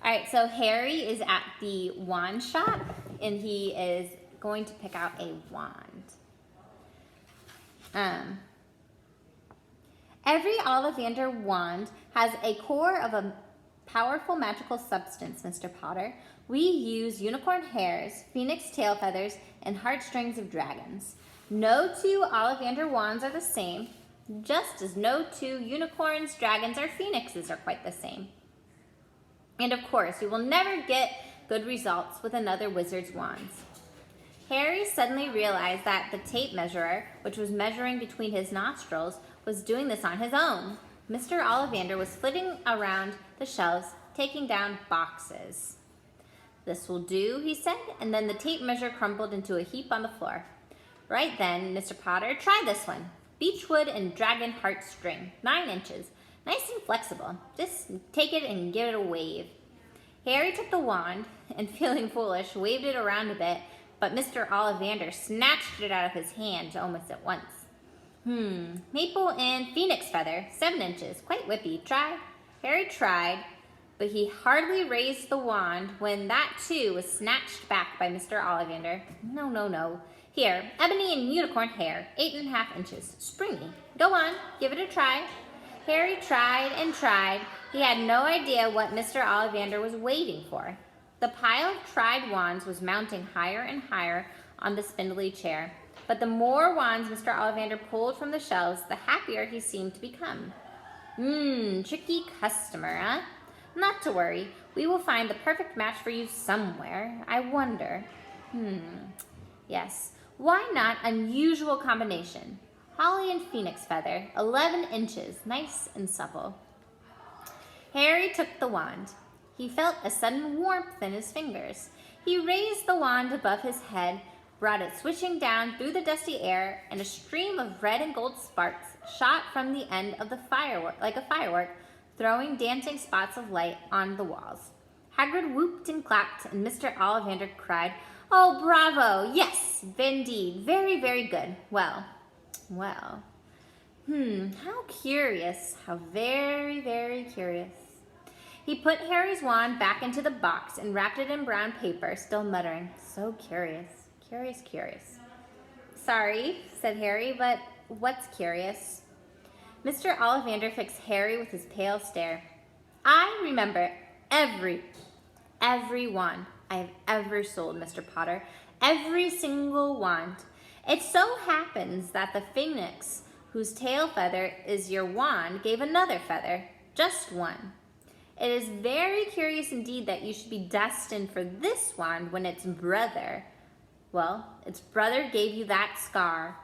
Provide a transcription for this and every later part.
All right, so Harry is at the wand shop, and he is going to pick out a wand. Every Ollivander wand has a core of a powerful magical substance, Mr. Potter. We use unicorn hairs, phoenix tail feathers, and heartstrings of dragons. No two Ollivander wands are the same, just as no two unicorns, dragons, or phoenixes are quite the same. And of course, you will never get good results with another wizard's wands. Harry suddenly realized that the tape measurer, which was measuring between his nostrils, was doing this on his own. Mr. Ollivander was flitting around the shelves, taking down boxes. "This will do," he said, and then the tape measure crumbled into a heap on the floor. "Right then, Mr. Potter, try this one. Beechwood and dragon heartstring, 9 inches. Nice and flexible. Just take it and give it a wave." Harry took the wand and, feeling foolish, waved it around a bit, but Mr. Ollivander snatched it out of his hand almost at once. Maple and phoenix feather, 7 inches. Quite whippy. Try." Harry tried, but he hardly raised the wand when that too was snatched back by Mr. Ollivander. "No, no, no. Here, ebony and unicorn hair, 8.5 inches. Springy. Go on, give it a try." Harry tried and tried. He had no idea what Mr. Ollivander was waiting for. The pile of tried wands was mounting higher and higher on the spindly chair. But the more wands Mr. Ollivander pulled from the shelves, the happier he seemed to become. Tricky customer, huh? Not to worry. We will find the perfect match for you somewhere. I wonder. Yes. Why not unusual combination? Holly and phoenix feather, 11 inches, nice and supple. Harry took the wand. He felt a sudden warmth in his fingers. He raised the wand above his head, brought it swishing down through the dusty air, and a stream of red and gold sparks shot from the end of the firework like a firework, throwing dancing spots of light on the walls. Hagrid whooped and clapped, and Mr. Ollivander cried, "Oh, bravo! Yes, indeed. Very, very good. Well. How curious. How very, very curious." He put Harry's wand back into the box and wrapped it in brown paper, still muttering, "So curious. Curious, curious." "Sorry," said Harry, "but what's curious?" Mr. Ollivander fixed Harry with his pale stare. "I remember every wand I have ever sold, Mr. Potter. Every single wand. It so happens that the phoenix, whose tail feather is your wand, gave another feather. Just one. It is very curious indeed that you should be destined for this wand when its brother, its brother gave you that scar."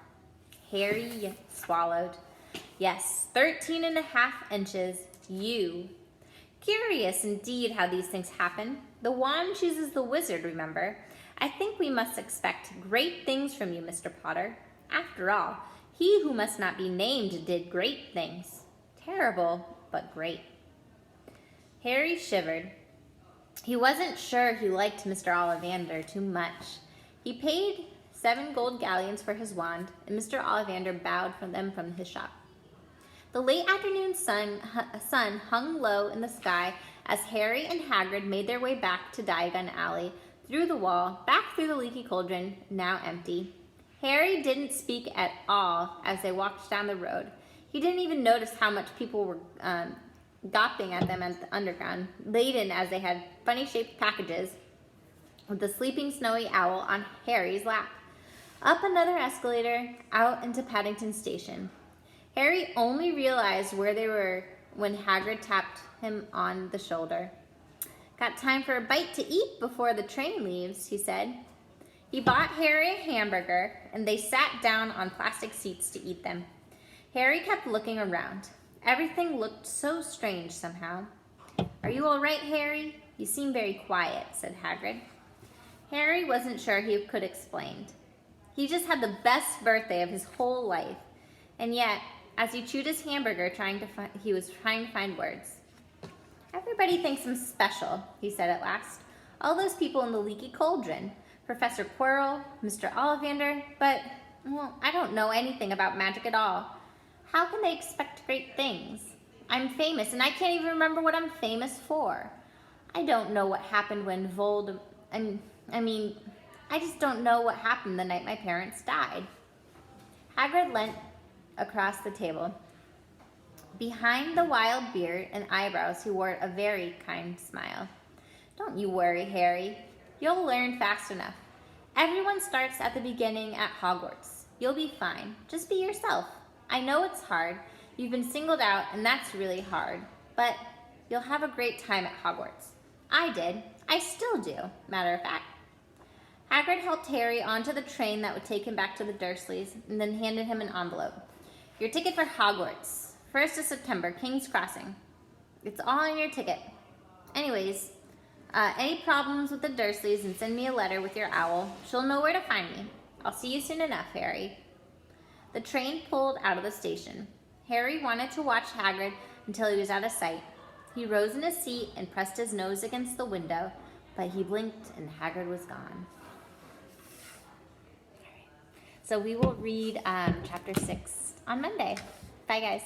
Harry swallowed. "Yes, 13.5 inches. You. Curious indeed how these things happen. The wand chooses the wizard, remember. I think we must expect great things from you, Mr. Potter. After all, he who must not be named did great things. Terrible, but great." Harry shivered. He wasn't sure he liked Mr. Ollivander too much. He paid 7 gold galleons for his wand, and Mr. Ollivander bowed from them from his shop. The late afternoon sun hung low in the sky as Harry and Hagrid made their way back to Diagon Alley, through the wall, back through the leaky cauldron, now empty. Harry didn't speak at all as they walked down the road. He didn't even notice how much people were gawping at them at the underground, laden as they had funny-shaped packages, with the sleeping snowy owl on Harry's lap. Up another escalator, out into Paddington Station. Harry only realized where they were when Hagrid tapped him on the shoulder. "Got time for a bite to eat before the train leaves," he said. He bought Harry a hamburger, and they sat down on plastic seats to eat them. Harry kept looking around. Everything looked so strange somehow. "Are you all right, Harry? You seem very quiet," said Hagrid. Harry wasn't sure he could explain. He just had the best birthday of his whole life, and yet, as he chewed his hamburger, he was trying to find words. "Everybody thinks I'm special," he said at last. "All those people in the leaky cauldron, Professor Quirrell, Mr. Ollivander, but, I don't know anything about magic at all. How can they expect great things? I'm famous, and I can't even remember what I'm famous for. I don't know what happened when I mean, I just don't know what happened the night my parents died. Hagrid leant across the table. Behind the wild beard and eyebrows, he wore a very kind smile. Don't you worry, Harry. You'll learn fast enough. Everyone starts at the beginning at Hogwarts. You'll be fine. Just be yourself. I know it's hard. You've been singled out, and that's really hard. But you'll have a great time at Hogwarts. I did. I still do, matter of fact. Hagrid helped Harry onto the train that would take him back to the Dursleys, and then handed him an envelope. Your ticket for Hogwarts. 1st of September, King's Crossing. It's all on your ticket. Anyways, any problems with the Dursleys, and send me a letter with your owl. She'll know where to find me. I'll see you soon enough, Harry. The train pulled out of the station. Harry wanted to watch Hagrid until he was out of sight. He rose in his seat and pressed his nose against the window, but he blinked and Hagrid was gone. So we will read chapter 6 on Monday. Bye, guys.